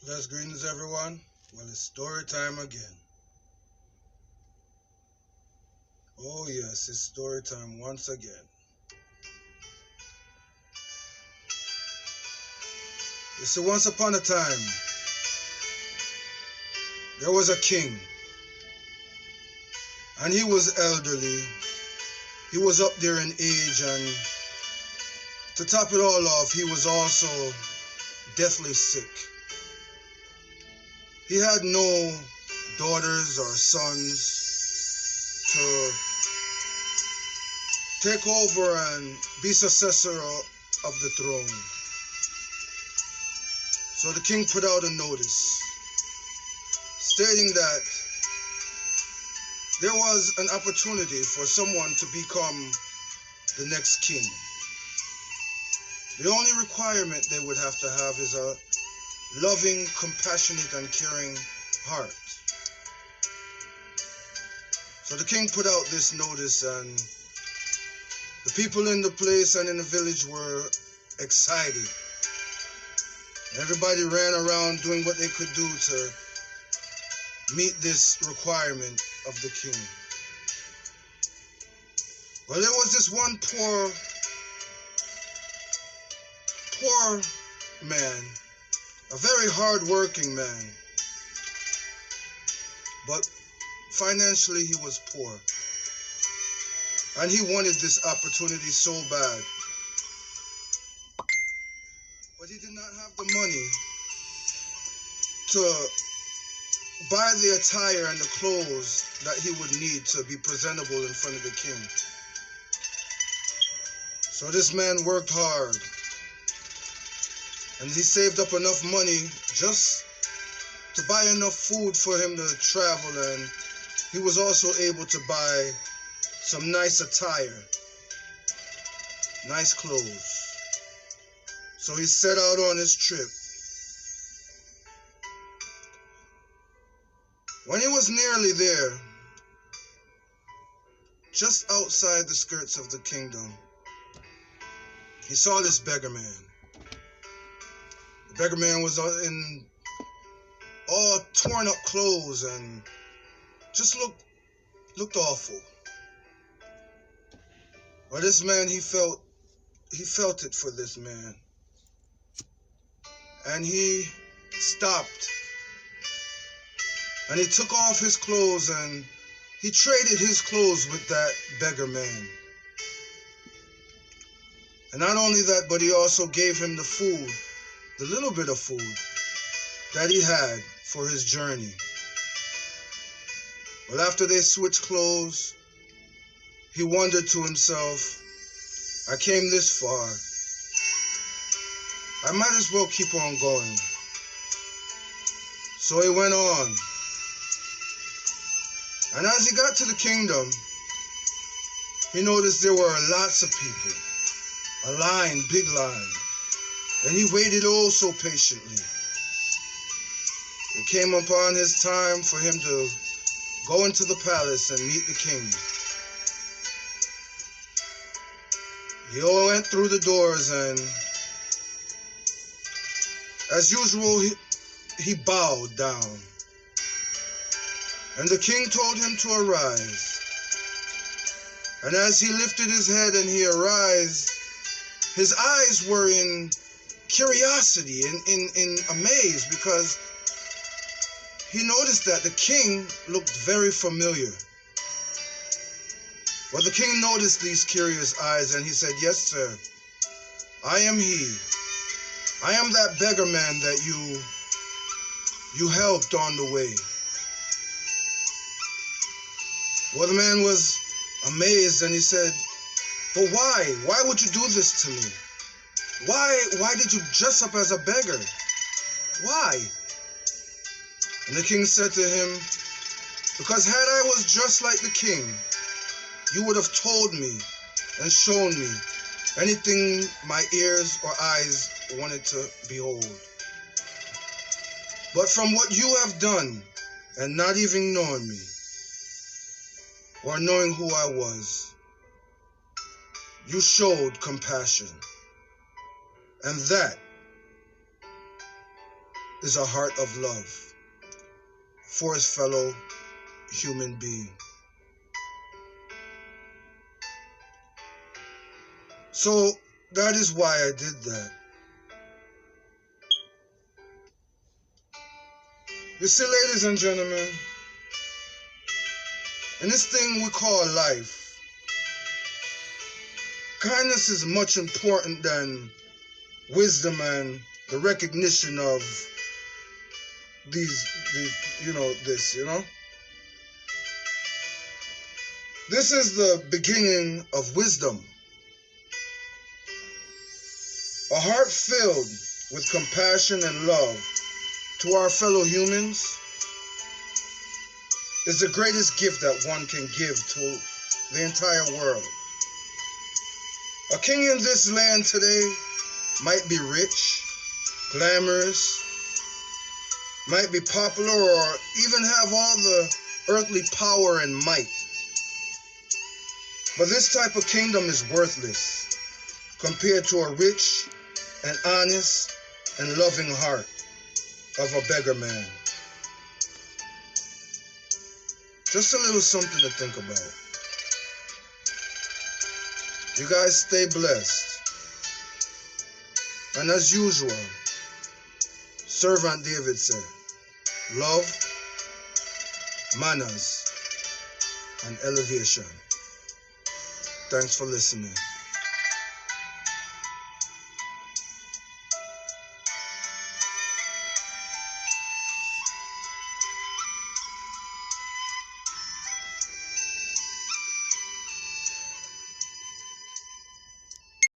Blessed greetings, everyone. Well, it's story time again. Oh, yes, it's story time once again. You see, once upon a time, there was a king, and he was elderly. He was up there in age, and to top it all off, he was also deathly sick. He had no daughters or sons to take over and be successor of the throne. So the king put out a notice stating that there was an opportunity for someone to become the next king. The only requirement they would have to have is a loving, compassionate, and caring heart. So the king put out this notice, and the people in the place and in the village were excited. Everybody ran around doing what they could do to meet this requirement of the king. Well, there was this one poor man, a very hard-working man, but financially he was poor. And he wanted this opportunity so bad. But he did not have the money to buy the attire and the clothes that he would need to be presentable in front of the king. So this man worked hard, and he saved up enough money just to buy enough food for him to travel, and he was also able to buy some nice attire, nice clothes. So he set out on his trip. When he was nearly there, just outside the skirts of the kingdom, he saw this beggar man. The beggar man was in all torn up clothes and just looked awful. Well, this man, he felt it for this man. And he stopped, and he took off his clothes, and he traded his clothes with that beggar man. And not only that, but he also gave him the food, the little bit of food that he had for his journey. Well, after they switched clothes, he wondered to himself, I came this far. I might as well keep on going. So he went on. And as he got to the kingdom, he noticed there were lots of people. A line, big line. And he waited oh so patiently. It came upon his time for him to go into the palace and meet the king. He all went through the doors, and as usual, he bowed down. And the king told him to arise. And as he lifted his head and he arose, his eyes were in curiosity, in amaze, because he noticed that the king looked very familiar. Well, the king noticed these curious eyes, and he said, yes, sir, I am he. I am that beggar man that you helped on the way. Well, the man was amazed, and he said, but why? Why would you do this to me? Why did you dress up as a beggar? Why? And the king said to him, because had I was dressed like the king, you would have told me and shown me anything my ears or eyes wanted to behold. But from what you have done, and not even knowing me, or knowing who I was, you showed compassion. And that is a heart of love for his fellow human being. So that is why I did that. You see, ladies and gentlemen, in this thing we call life, kindness is much important than wisdom and the recognition of these This is the beginning of wisdom. A heart filled with compassion and love to our fellow humans is the greatest gift that one can give to the entire world. A king in this land today might be rich, glamorous, might be popular, or even have all the earthly power and might. But this type of kingdom is worthless compared to a rich and honest and loving heart of a beggar man. Just a little something to think about. You guys stay blessed. And as usual, Servant David said, love, manners, and elevation. Thanks for listening.